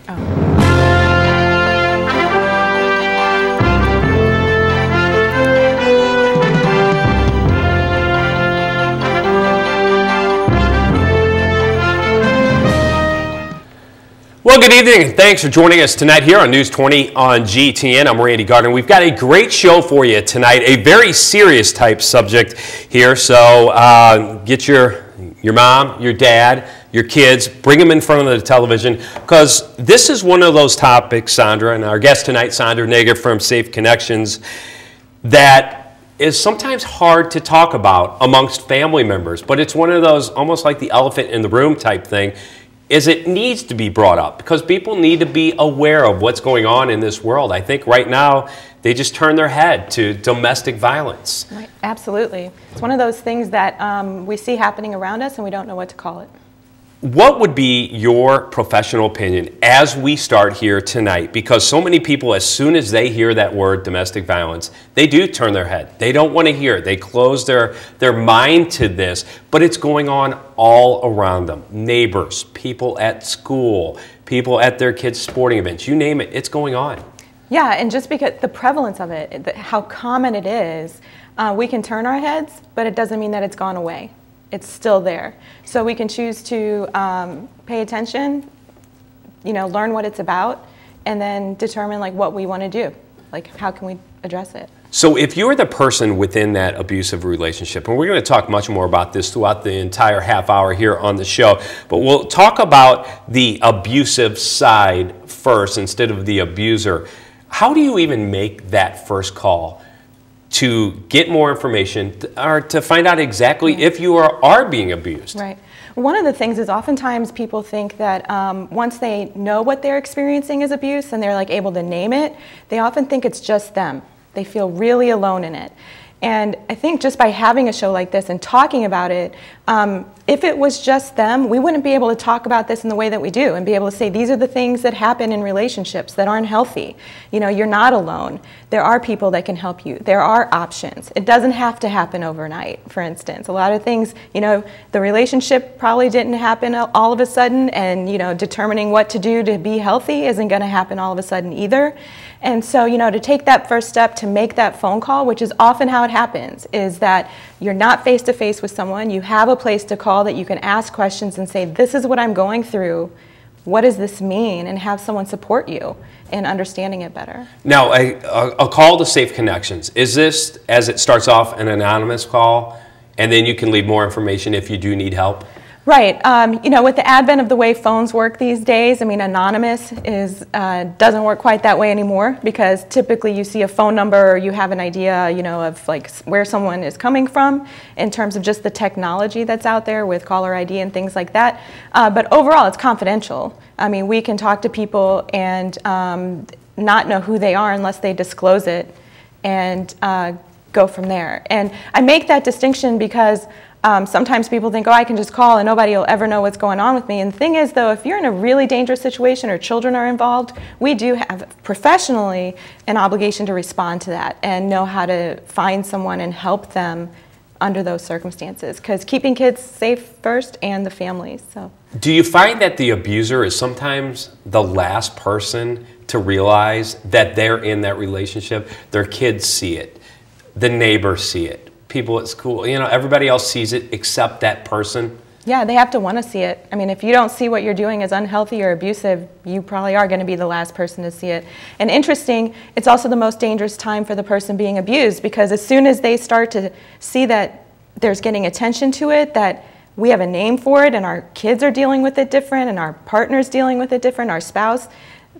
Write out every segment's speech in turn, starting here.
Well, good evening, and thanks for joining us tonight here on News 20 on GTN. I'm Randy Gardner. We've got a great show for you tonight, a very serious type subject here. So get your mom, your dad, your kids, bring them in front of the television, because this is one of those topics, Sandra, and our guest tonight, Sandra Nager from Safe Connections, that is sometimes hard to talk about amongst family members, but it's one of those almost like the elephant in the room type thing. Is it needs to be brought up because people need to be aware of what's going on in this world. I think right now they just turn their head to domestic violence. Right. Absolutely. It's one of those things that we see happening around us and we don't know what to call it. What would be your professional opinion as we start here tonight? Because so many people, as soon as they hear that word domestic violence, they do turn their head. They don't want to hear it. They close their mind to this, but it's going on all around them. Neighbors, people at school, people at their kids' sporting events, you name it, it's going on. Yeah, and just because the prevalence of it, how common it is, we can turn our heads, but it doesn't mean that it's gone away. It's still there. So we can choose to pay attention, learn what it's about, and then determine like what we want to do. Like how can we address it? So if you're the person within that abusive relationship, and we're going to talk much more about this throughout the entire half hour here on the show, but we'll talk about the abusive side first instead of the abuser. How do you even make that first call to get more information or to find out exactly if you are being abused? Right. One of the things is oftentimes people think that once they know what they're experiencing as abuse and they're like able to name it, they often think it's just them. They feel really alone in it. And I think just by having a show like this and talking about it, if it was just them, we wouldn't be able to talk about this in the way that we do and be able to say these are the things that happen in relationships that aren't healthy. You're not alone. There are people that can help you. There are options. It doesn't have to happen overnight, for instance. A lot of things, the relationship probably didn't happen all of a sudden, and determining what to do to be healthy isn't going to happen all of a sudden either. And so, to take that first step to make that phone call, which is often how it happens, is that you're not face-to-face with someone, you have a place to call that you can ask questions and say, this is what I'm going through, what does this mean, and have someone support you in understanding it better. Now, a call to Safe Connections, is this, as it starts off, an anonymous call, and then you can leave more information if you do need help? Right. With the advent of the way phones work these days, anonymous doesn't work quite that way anymore, because typically you see a phone number or you have an idea, of like where someone is coming from in terms of just the technology that's out there with caller ID and things like that. But overall, it's confidential. We can talk to people and not know who they are unless they disclose it and go from there. And I make that distinction because sometimes people think, oh, I can just call and nobody will ever know what's going on with me. And the thing is, though, if you're in a really dangerous situation or children are involved, we do have professionally an obligation to respond to that and know how to find someone and help them under those circumstances, because keeping kids safe first and the families. So, do you find that the abuser is sometimes the last person to realize that they're in that relationship? Their kids see it, the neighbors see it, people at school, everybody else sees it except that person? Yeah, they have to want to see it. If you don't see what you're doing as unhealthy or abusive, you probably are going to be the last person to see it. And interesting, it's also the most dangerous time for the person being abused, because as soon as they start to see that there's getting attention to it, that we have a name for it and our kids are dealing with it different and our partner's dealing with it different, our spouse,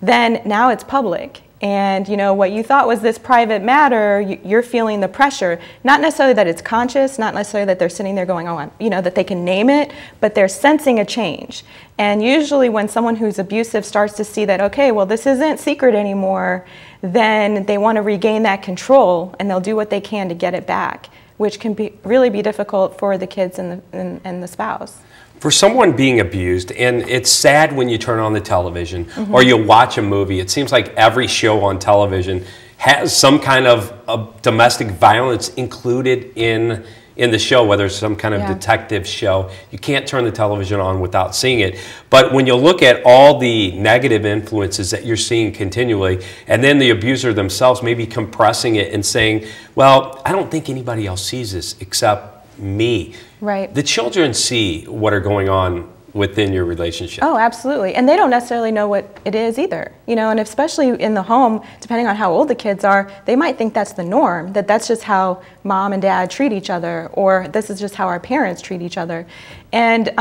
then now it's public. And what you thought was this private matter, you're feeling the pressure. Not necessarily that it's conscious, not necessarily that they're sitting there going, oh, that they can name it, but they're sensing a change. And usually when someone who's abusive starts to see that, okay, well, this isn't secret anymore, then they want to regain that control and they'll do what they can to get it back, which can really be difficult for the kids and the spouse. For someone being abused, and it's sad when you turn on the television or you watch a movie, it seems like every show on television has some kind of domestic violence included in in the show, whether it's some kind of detective show. You can't turn the television on without seeing it. But when you look at all the negative influences that you're seeing continually, and then the abuser themselves maybe compressing it and saying, well, I don't think anybody else sees this except me. Right. The children see what are going on within your relationship. Oh, absolutely. And they don't necessarily know what it is either. You know, and especially in the home, depending on how old the kids are, they might think that's the norm, that that's just how mom and dad treat each other, or this is just how our parents treat each other. And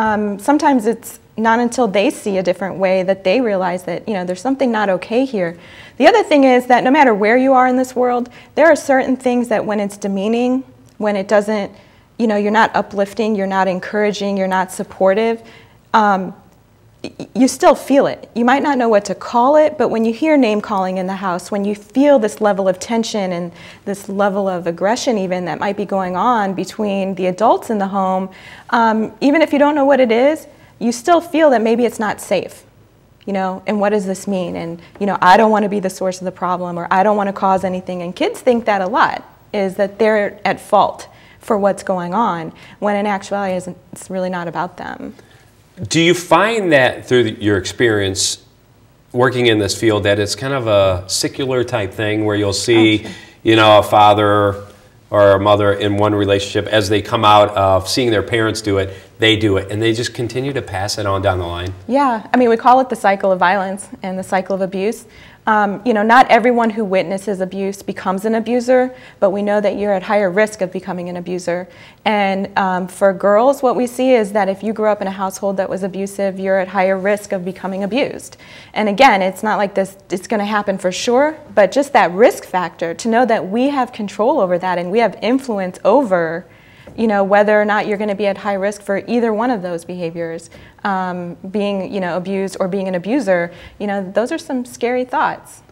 sometimes it's not until they see a different way that they realize that, you know, there's something not okay here. The other thing is that no matter where you are in this world, there are certain things that when it's demeaning, when it doesn't, you know, you're not uplifting, you're not encouraging, you're not supportive, you still feel it. You might not know what to call it, but when you hear name calling in the house, when you feel this level of tension and this level of aggression even that might be going on between the adults in the home, even if you don't know what it is, you still feel that maybe it's not safe. You know, and what does this mean? And, you know, I don't want to be the source of the problem, or I don't want to cause anything. And kids think that a lot, is that they're at fault for what's going on, when in actuality it's really not about them. Do you find that through your experience working in this field that it's kind of a secular type thing where you'll see, you know, a father or a mother in one relationship, as they come out of seeing their parents do it, they do it, and they just continue to pass it on down the line? Yeah, I mean, we call it the cycle of violence and the cycle of abuse. You know, not everyone who witnesses abuse becomes an abuser, but we know that you're at higher risk of becoming an abuser. And for girls, what we see is that if you grew up in a household that was abusive, you're at higher risk of becoming abused. And again, it's not like this, it's going to happen for sure, but just that risk factor, to know that we have control over that and we have influence over, you know, whether or not you're going to be at high risk for either one of those behaviors, being, you know, abused or being an abuser. You know, those are some scary thoughts.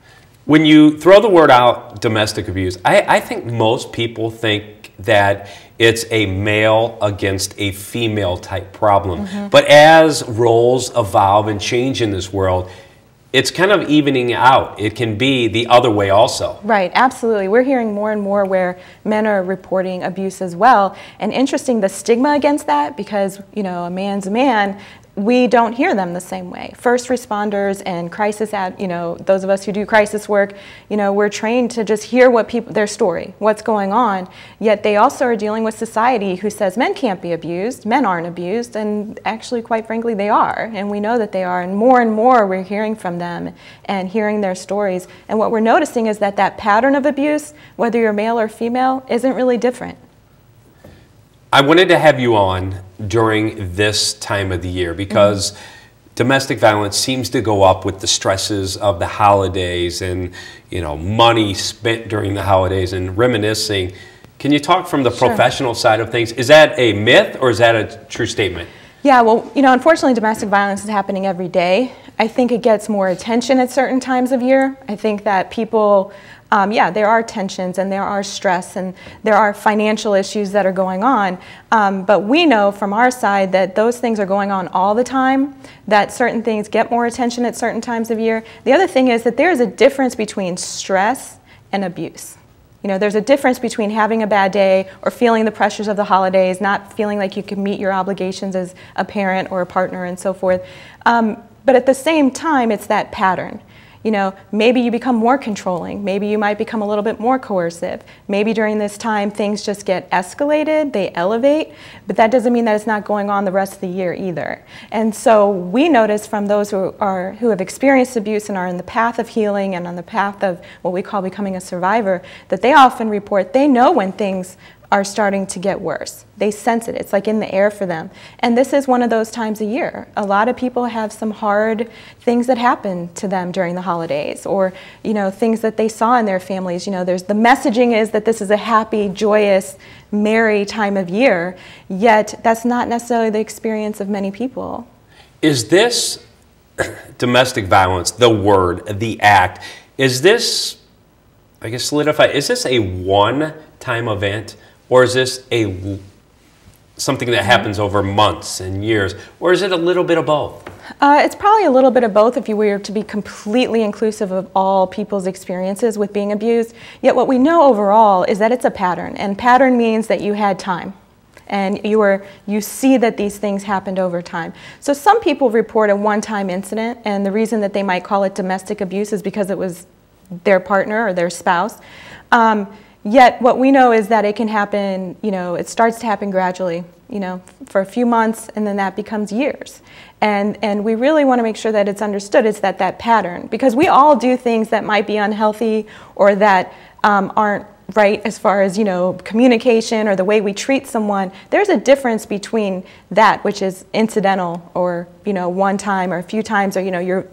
When you throw the word out, domestic abuse, I think most people think that it's a male against a female type problem. But as roles evolve and change in this world, it's kind of evening out. It can be the other way also. Right, absolutely. We're hearing more and more where men are reporting abuse as well. And interesting, the stigma against that, because, you know, a man's a man, we don't hear them the same way. First responders and crisis, you know, those of us who do crisis work, you know, we're trained to just hear what their story, what's going on. Yet they also are dealing with society who says men can't be abused, men aren't abused, and actually, quite frankly, they are. And we know that they are. And more we're hearing from them and hearing their stories. And what we're noticing is that that pattern of abuse, whether you're male or female, isn't really different. I wanted to have you on during this time of the year because domestic violence seems to go up with the stresses of the holidays and, you know, money spent during the holidays and reminiscing. Can you talk from the professional side of things? Is that a myth or is that a true statement? Yeah, well, you know, unfortunately, domestic violence is happening every day. I think it gets more attention at certain times of year. I think that people, yeah, there are tensions and there are stress and there are financial issues that are going on. But we know from our side that those things are going on all the time, that certain things get more attention at certain times of year. The other thing is that there is a difference between stress and abuse. You know, there's a difference between having a bad day or feeling the pressures of the holidays, not feeling like you can meet your obligations as a parent or a partner and so forth. But at the same time, it's that pattern. You know, maybe you become more controlling. Maybe you might become a little bit more coercive. Maybe during this time things just get escalated, they elevate, but that doesn't mean that it's not going on the rest of the year either. And so we notice from those who have experienced abuse and are in the path of healing and on the path of what we call becoming a survivor, that they often report they know when things are starting to get worse. They sense it. It's like in the air for them. And this is one of those times a year. A lot of people have some hard things that happen to them during the holidays, or, you know, things that they saw in their families. You know, the messaging is that this is a happy, joyous, merry time of year, yet that's not necessarily the experience of many people. Is this domestic violence, the word, the act, is this, I guess, solidified, is this a one-time event? Or is this something that happens over months and years? Or is it a little bit of both? It's probably a little bit of both if you were to be completely inclusive of all people's experiences with being abused. Yet what we know overall is that it's a pattern. And pattern means that you had time. and you see that these things happened over time. So some people report a one-time incident, and the reason that they might call it domestic abuse is because it was their partner or their spouse. Yet what we know is that it can happen, it starts to happen gradually, for a few months, and then that becomes years. And we really want to make sure that it's understood, it's that pattern, because we all do things that might be unhealthy or that aren't right as far as, communication or the way we treat someone. There's a difference between that, which is incidental, or, one time or a few times, or, you're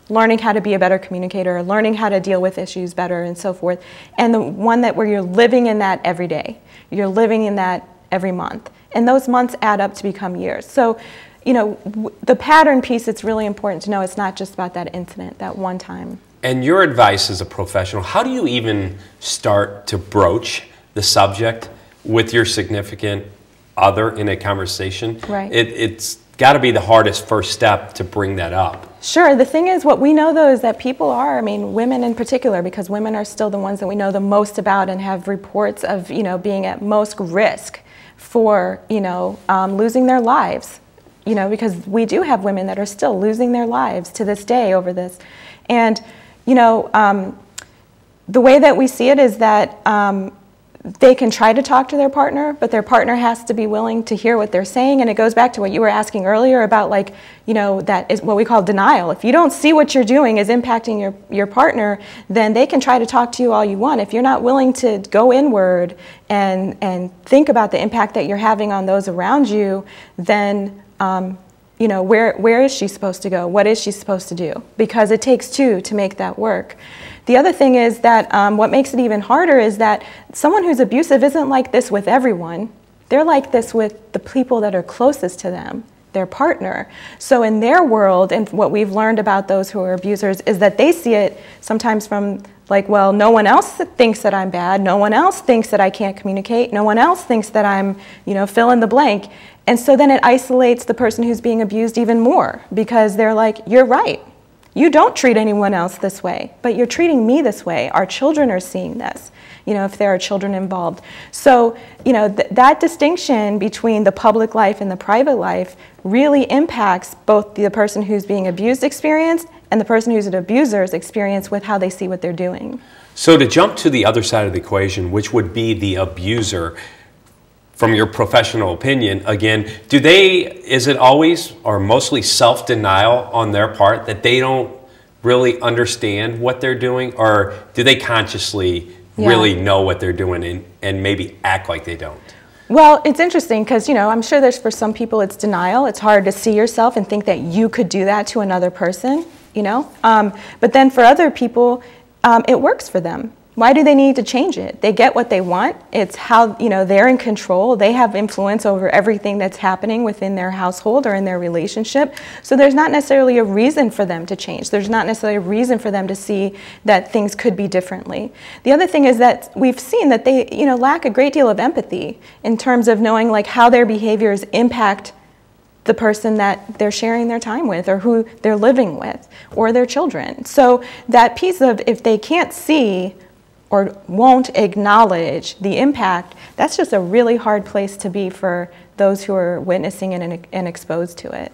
learning how to be a better communicator, learning how to deal with issues better and so forth, and the one where you're living in that every day. You're living in that every month. And those months add up to become years. So, the pattern piece, it's really important to know it's not just about that incident, that one time. And your advice as a professional, how do you even start to broach the subject with your significant other in a conversation? Right. It's got to be the hardest first step to bring that up. Sure. The thing is, what we know, though, is that people are, women in particular, because women are still the ones that we know the most about and have reports of, being at most risk for, losing their lives, because we do have women that are still losing their lives to this day over this. And, the way that we see it is that they can try to talk to their partner, but their partner has to be willing to hear what they're saying. And it goes back to what you were asking earlier about, that is what we call denial. If you don't see what you're doing is impacting your partner, then they can try to talk to you all you want. If you're not willing to go inward and think about the impact that you're having on those around you, then where is she supposed to go? What is she supposed to do? Because it takes two to make that work. The other thing is that what makes it even harder is that someone who's abusive isn't like this with everyone. They're like this with the people that are closest to them, their partner. So in their world, and what we've learned about those who are abusers is that they see it sometimes from well, no one else thinks that I'm bad. No one else thinks that I can't communicate. No one else thinks that I'm, fill in the blank. And so then it isolates the person who's being abused even more, because they're like, you're right. You don't treat anyone else this way, but you're treating me this way. Our children are seeing this, if there are children involved. So, that distinction between the public life and the private life really impacts both the person who's being abused experience and the person who's an abuser's experience with how they see what they're doing. So to jump to the other side of the equation, which would be the abuser, from your professional opinion, again, is it always or mostly self-denial on their part that they don't really understand what they're doing, or do they consciously really know what they're doing and maybe act like they don't? Well, it's interesting because, I'm sure there's, for some people, it's denial. It's hard to see yourself and think that you could do that to another person, But then for other people, it works for them. Why do they need to change it? They get what they want. It's how, they're in control. They have influence over everything that's happening within their household or in their relationship. So there's not necessarily a reason for them to change. There's not necessarily a reason for them to see that things could be differently. The other thing is that we've seen that they, lack a great deal of empathy in terms of knowing how their behaviors impact the person that they're sharing their time with, or who they're living with, or their children. So that piece of, if they can't see or won't acknowledge the impact, that's just a really hard place to be for those who are witnessing it and exposed to it.